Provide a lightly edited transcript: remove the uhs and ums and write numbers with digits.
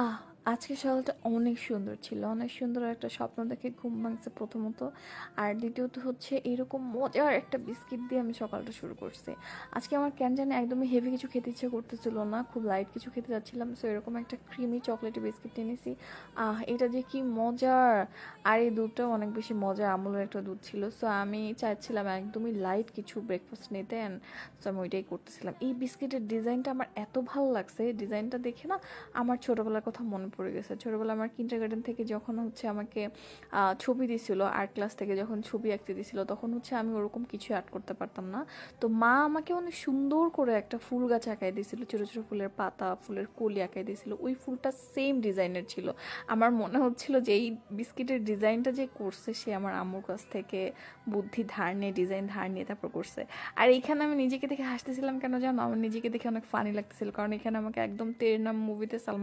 আহ আজকে সকালটা অনেক সুন্দর ছিল, অনেক সুন্দর একটা স্বপ্ন দেখে ঘুম ভাঙছে প্রথমত। আর দ্বিতীয়ত হচ্ছে এরকম মজার একটা বিস্কিট দিয়ে আমি সকালটা শুরু করছি। আজকে আমার কেন জানি একদমই হেভি কিছু খেতে ইচ্ছে করতেছিল না, খুব লাইট কিছু খেতে যাচ্ছিলাম, সো এরকম একটা ক্রিমি চকলেটি বিস্কিট এনেছি। এটা যে কি মজার! আর এই দুধটাও অনেক বেশি মজার, আমুলের একটা দুধ ছিল। সো আমি চাইছিলাম একদমই লাইট কিছু ব্রেকফাস্ট নিতে, অ্যান্ড সো আমি ওইটাই করতেছিলাম। এই বিস্কিটের ডিজাইনটা আমার এত ভালো লাগছে, ডিজাইনটা দেখে না আমার ছোটোবেলার কথা মনে পড়ে গেছে। ছোটোবেলা আমার কিন্ডারগার্টেন থেকে যখন হচ্ছে আমাকে ছবি দিছিল, আর্ট ক্লাস থেকে যখন ছবি আঁকতে দিছিল, তখন হচ্ছে আমি ওরকম কিছু আর্ট করতে পারতাম না। তো মা আমাকে অনেক সুন্দর করে একটা ফুল গাছ আঁকাই দিয়েছিল, ছোটো ছোটো ফুলের পাতা, ফুলের কলি আঁকাই দিয়েছিল। ওই ফুলটা সেম ডিজাইনের ছিল। আমার মনে হচ্ছিল যে এই বিস্কিটের ডিজাইনটা যে করছে সে আমার আম্মুর কাছ থেকে বুদ্ধি ধার নিয়ে, ডিজাইন ধার নিয়ে তারপর করছে। আর এখানে আমি নিজেকে দেখে হাসতেছিলাম কেন জানো? আমার নিজেকে দেখে অনেক ফানি লাগতেছিল, কারণ এখানে আমাকে একদম তেরে নাম মুভিতে সালমান